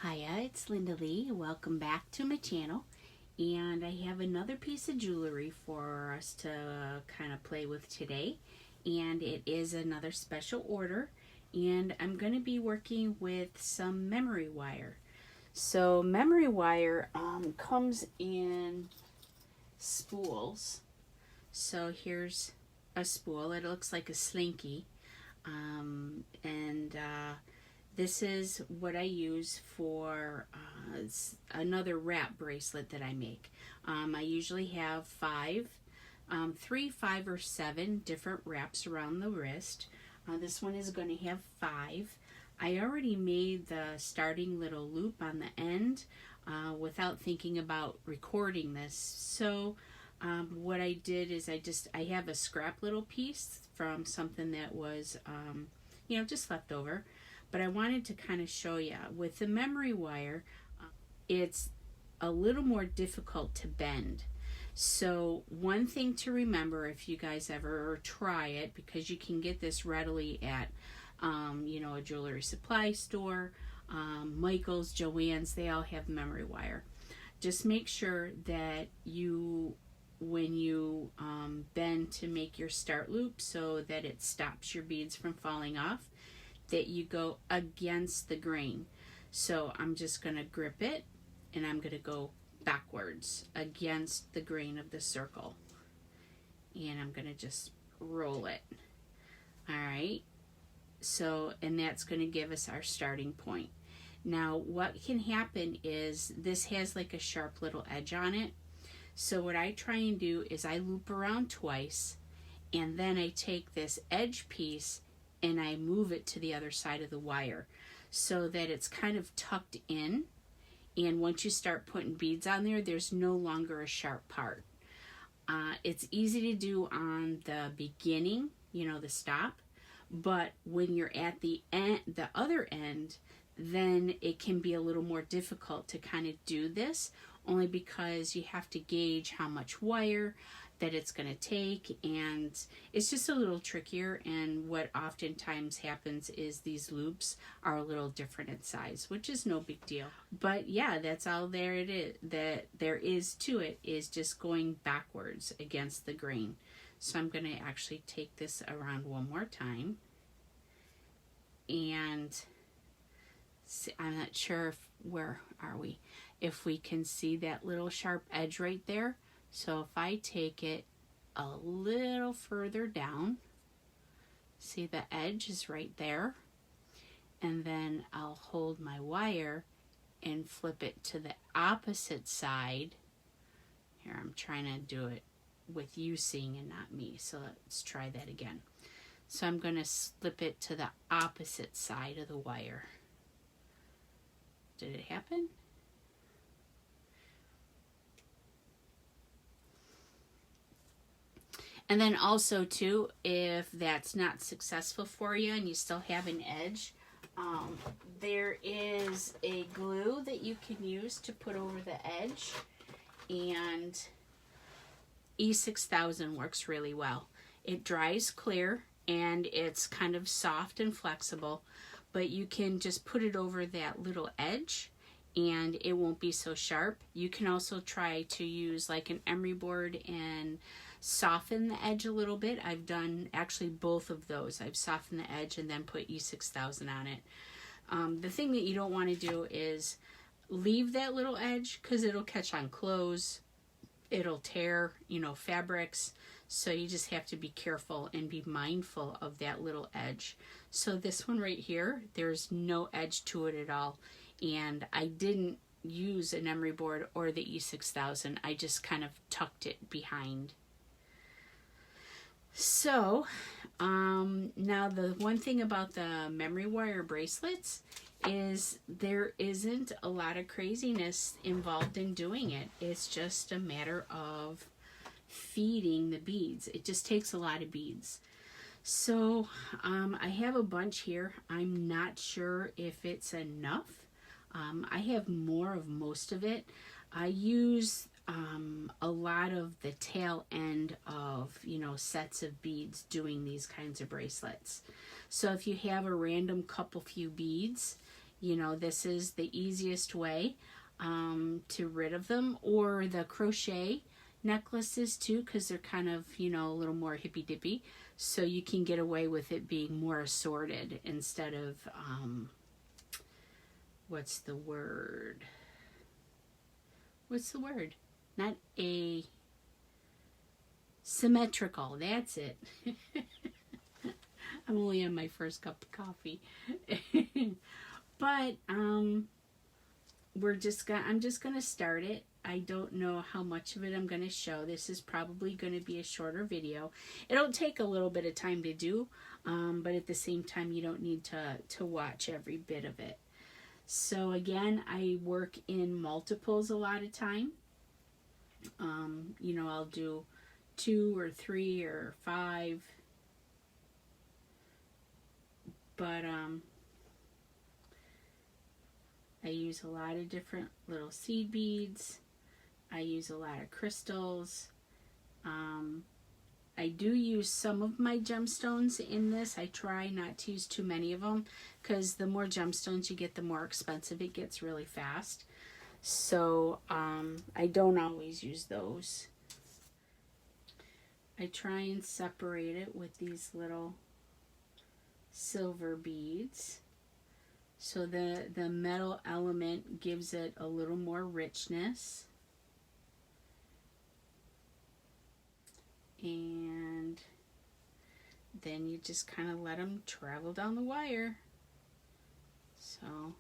Hiya, it's LindaLee. Welcome back to my channel. And I have another piece of jewelry for us to kind of play with today. And it is another special order. And I'm going to be working with some memory wire. So memory wire comes in spools. So here's a spool. It looks like a slinky. This is what I use for another wrap bracelet that I make. I usually have three, five, or seven different wraps around the wrist. This one is going to have 5. I already made the starting little loop on the end without thinking about recording this. So what I did is I have a scrap little piece from something that was just left over. But I wanted to kind of show you, with the memory wire, it's a little more difficult to bend. So one thing to remember if you guys ever try it, because you can get this readily at, a jewelry supply store, Michael's, Joann's, they all have memory wire. Just make sure that when you bend to make your start loop so that it stops your beads from falling off, that you go against the grain. So I'm just going to grip it and I'm going to go backwards against the grain of the circle. And I'm going to just roll it. Alright, so, and that's going to give us our starting point. Now what can happen is this has like a sharp little edge on it. So what I try and do is I loop around twice, and then I take this edge piece and I move it to the other side of the wire so that it's kind of tucked in, and once you start putting beads on there, there's no longer a sharp part. It's easy to do on the beginning, the stop, but when you're at the end, the other end, then it can be a little more difficult to kind of do this, only because you have to gauge how much wire that it's going to take, and it's just a little trickier. And what oftentimes happens is these loops are a little different in size, which is no big deal. But yeah, that's all there is to it, is just going backwards against the grain. So I'm going to actually take this around one more time, and see, I'm not sure where are we, if we can see that little sharp edge right there. So if I take it a little further down, see the edge is right there, and then I'll hold my wire and flip it to the opposite side. Here, I'm trying to do it with you seeing and not me, so let's try that again. So I'm going to slip it to the opposite side of the wire. Did it happen? And then also too, if that's not successful for you and you still have an edge, there is a glue that you can use to put over the edge, and E6000 works really well. It dries clear and it's kind of soft and flexible, but you can just put it over that little edge and it won't be so sharp. You can also try to use like an emery board and soften the edge a little bit. I've done actually both of those. I've softened the edge and then put E6000 on it. The thing that you don't want to do is leave that little edge, because it'll catch on clothes, it'll tear, fabrics. So you just have to be careful and be mindful of that little edge. So this one right here, there's no edge to it at all, and I didn't use an emery board or the E6000. I just kind of tucked it behind. So now the one thing about the memory wire bracelets is there isn't a lot of craziness involved in doing it. It's just a matter of feeding the beads. It just takes a lot of beads. So I have a bunch here. I'm not sure if it's enough. I have more of most of it. I use a lot of the tail end of sets of beads doing these kinds of bracelets. So if you have a random few beads you know, this is the easiest way to rid of them. Or the crochet necklaces too, because they're kind of, you know, a little more hippy dippy, so you can get away with it being more assorted instead of what's the word not a symmetrical, that's it. I'm only on my first cup of coffee. But I'm just gonna start it. I don't know how much of it I'm going to show. This is probably going to be a shorter video. It'll take a little bit of time to do, but at the same time, you don't need to watch every bit of it. So again, I work in multiples a lot of time. You know, I'll do 2 or 3 or 5. But I use a lot of different little seed beads. I use a lot of crystals. I do use some of my gemstones in this. I try not to use too many of them, because the more gemstones you get, the more expensive it gets really fast. So I don't always use those. I try and separate it with these little silver beads. So the metal element gives it a little more richness. And then you just kind of let them travel down the wire. So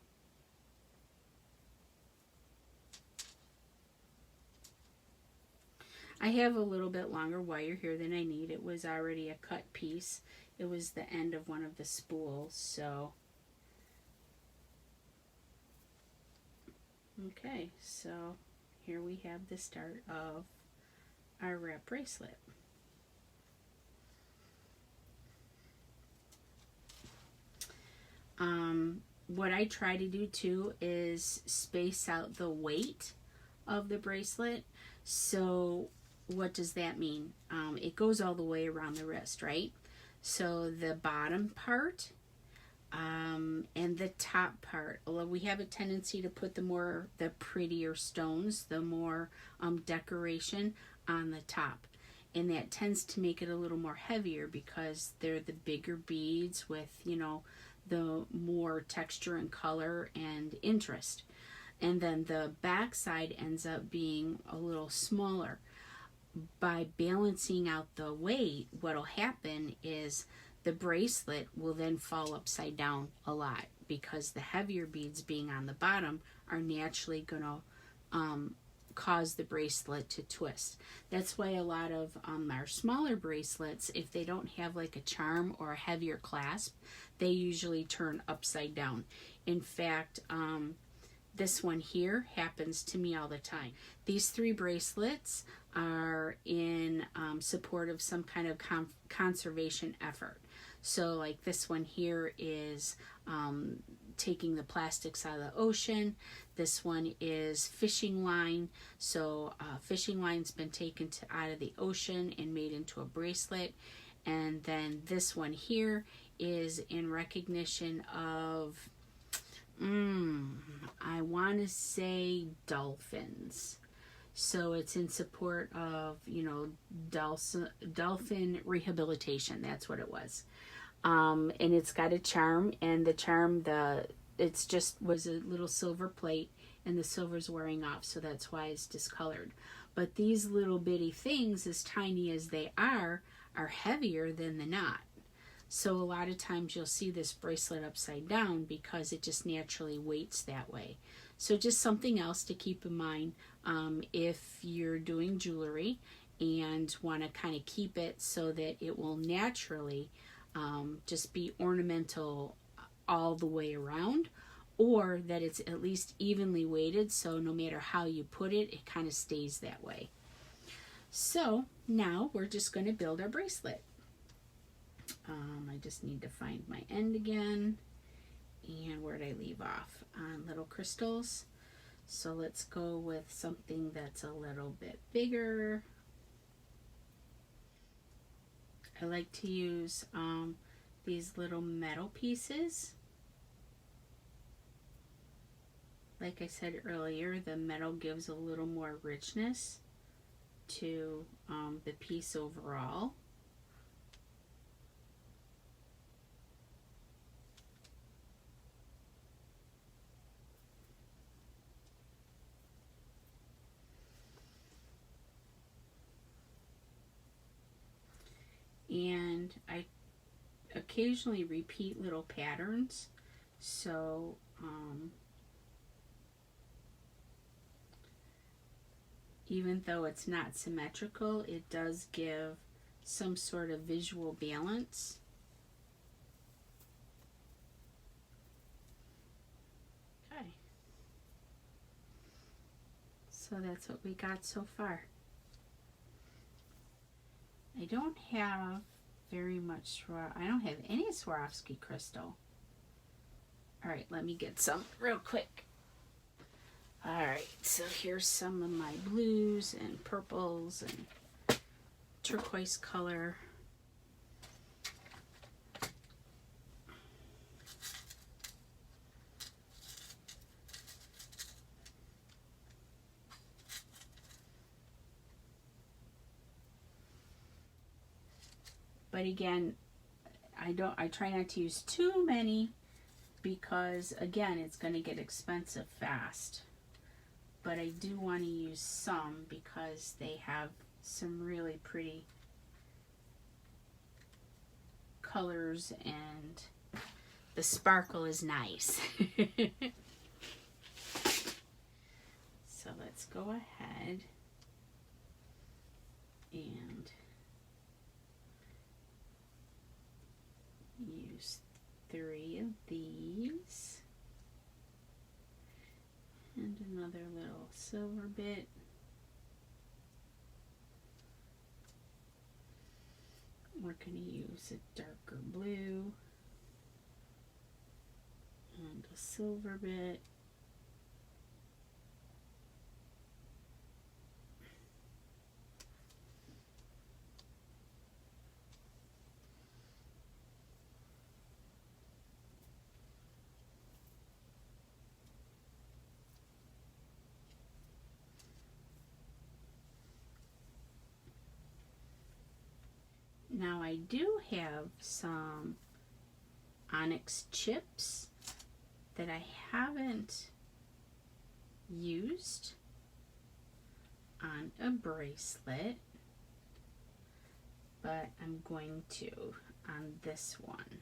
I have a little bit longer wire here than I need. It was already a cut piece. It was the end of one of the spools, so okay, so here we have the start of our wrap bracelet. What I try to do too is space out the weight of the bracelet. So what does that mean? It goes all the way around the wrist, right? So the bottom part and the top part, although we have a tendency to put the prettier stones, the more decoration on the top. And that tends to make it a little more heavier because they're the bigger beads with, you know, the more texture and color and interest. And then the back side ends up being a little smaller. By balancing out the weight, what'll happen is the bracelet will then fall upside down a lot, because the heavier beads being on the bottom are naturally going to cause the bracelet to twist. That's why a lot of our smaller bracelets, if they don't have like a charm or a heavier clasp, they usually turn upside down. In fact, this one here happens to me all the time. These 3 bracelets are in support of some kind of conservation effort. So like this one here is taking the plastics out of the ocean. This one is fishing line. So fishing line's been taken out of the ocean and made into a bracelet. And then this one here is in recognition of, I want to say dolphins. So it's in support of, you know, dolphin rehabilitation. That's what it was. And it's got a charm, and the charm, it's just was a little silver plate, and the silver's wearing off, so that's why it's discolored. But these little bitty things, as tiny as they are heavier than the knot. So a lot of times you'll see this bracelet upside down because it just naturally weights that way. So just something else to keep in mind if you're doing jewelry and want to kind of keep it so that it will naturally just be ornamental all the way around, or that it's at least evenly weighted, so no matter how you put it, it kind of stays that way. So now we're just going to build our bracelet. I just need to find my end again. And where did I leave off? On little crystals. So let's go with something that's a little bit bigger. I like to use these little metal pieces. Like I said earlier, the metal gives a little more richness to the piece overall. And I occasionally repeat little patterns, so even though it's not symmetrical, it does give some sort of visual balance. Okay, so that's what we got so far. I don't have very much, I don't have any Swarovski crystal. All right, let me get some real quick. All right, so here's some of my blues and purples and turquoise color. But again, I try not to use too many because again, it's going to get expensive fast. But I do want to use some because they have some really pretty colors and the sparkle is nice. So let's go ahead and use 3 of these. And another little silver bit. We're going to use a darker blue and a silver bit. Now I do have some onyx chips that I haven't used on a bracelet, but I'm going to on this one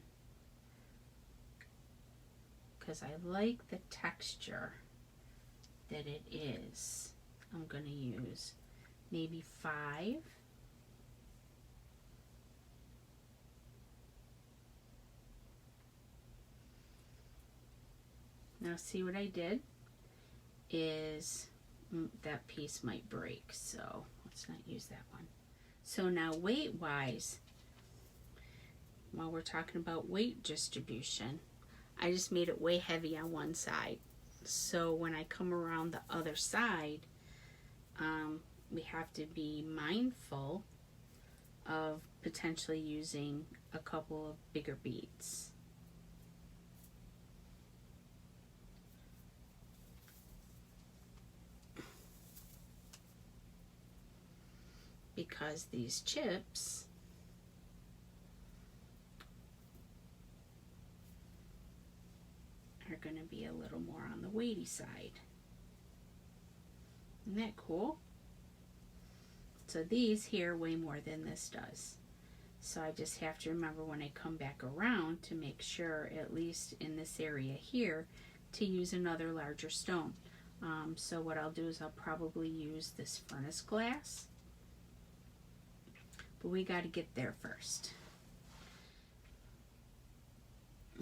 because I like the texture that it is. I'm going to use maybe 5. Now see what I did is that piece might break, so let's not use that one. So now weight wise, while we're talking about weight distribution, I just made it way heavy on one side. So when I come around the other side, we have to be mindful of potentially using a couple of bigger beads. Because these chips are going to be a little more on the weighty side. Isn't that cool? So these here weigh more than this does. So I just have to remember when I come back around to make sure, at least in this area here, to use another larger stone. So what I'll do is I'll probably use this furnace glass. But we got to get there first.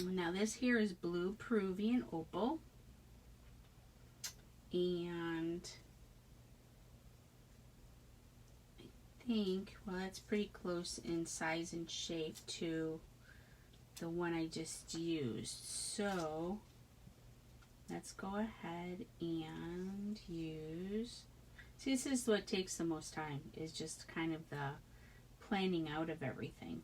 Now this here is blue Peruvian opal. And I think, well, that's pretty close in size and shape to the one I just used. So let's go ahead and use, see, this is what takes the most time, is just kind of the planning out of everything.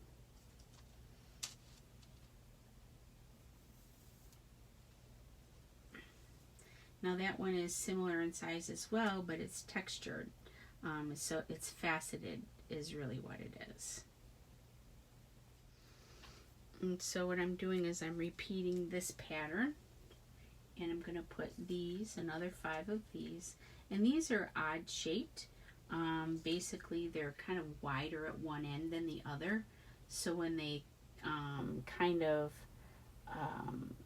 Now that one is similar in size as well, but it's textured. So it's faceted is really what it is. And so what I'm doing is I'm repeating this pattern, and I'm going to put these, another 5 of these, and these are odd shaped. Basically they're kind of wider at one end than the other, so when they kind of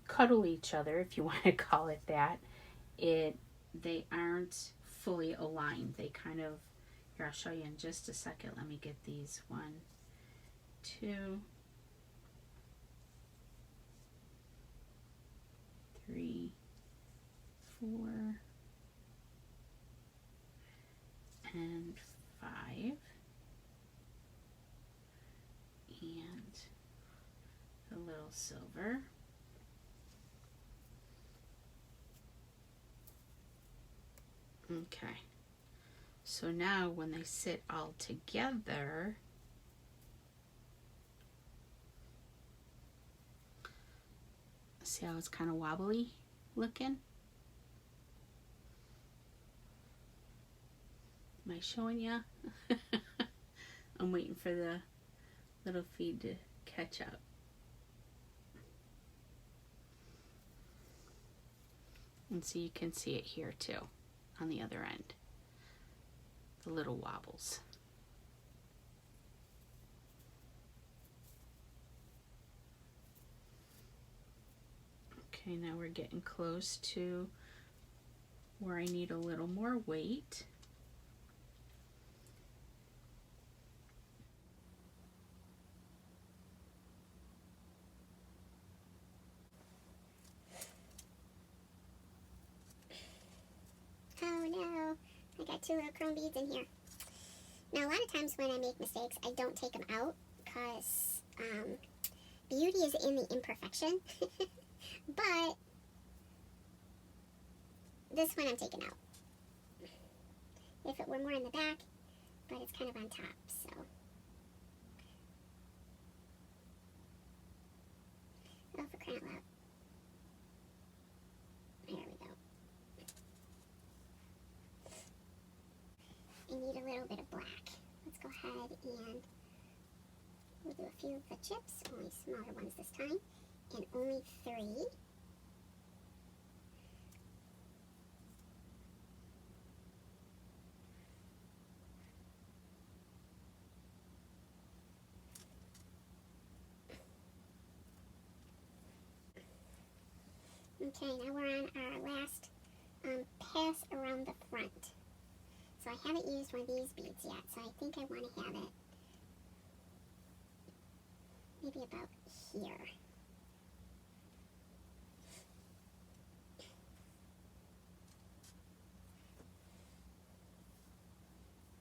cuddle each other, if you want to call it that, they aren't fully aligned. They kind of, here, I'll show you in just a second. Let me get these 1, 2, 3, 4, and 5, and a little silver. Okay, so now when they sit all together, see how it's kind of wobbly looking? Am I showing ya? I'm waiting for the little feed to catch up. And so you can see it here too, on the other end. The little wobbles. Okay, now we're getting close to where I need a little more weight. Oh no, I got 2 little chrome beads in here. Now a lot of times when I make mistakes, I don't take them out because beauty is in the imperfection. But this one I'm taking out. If it were more in the back, but it's kind of on top, so. Oh, for crying out loud. There we go. I need a little bit of black. Let's go ahead and we'll do a few of the chips, only smaller ones this time, and only 3. Okay, now we're on our last pass around the front. So I haven't used one of these beads yet, so I think I want to have it maybe about here.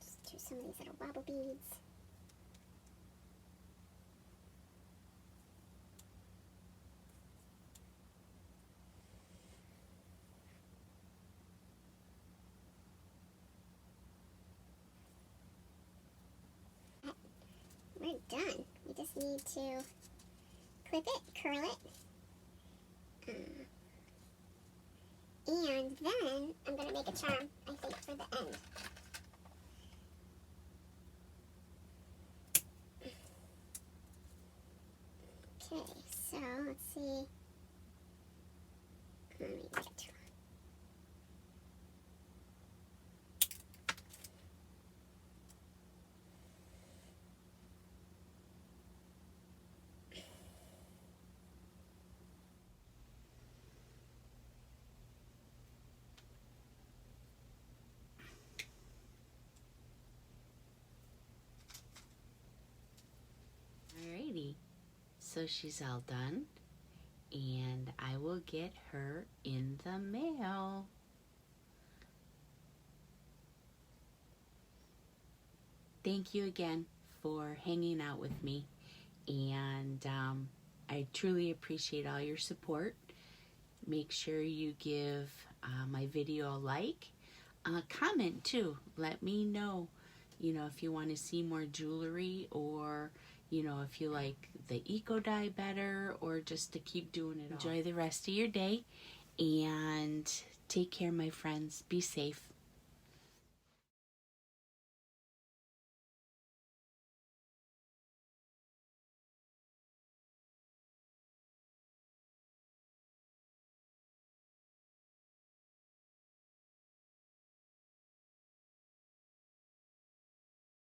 Just do some of these little wobble beads. We're done. We just need to clip it, curl it, and then I'm going to make a charm, I think, for the end. Okay, so let's see. Let me get to it. Alrighty, so she's all done, and I will get her in the mail. Thank you again for hanging out with me, and I truly appreciate all your support. Make sure you give my video a like, comment too. Let me know, if you want to see more jewelry, or if you like the eco dye better, or just to keep doing it all. Enjoy the rest of your day, and Take care, my friends. Be safe.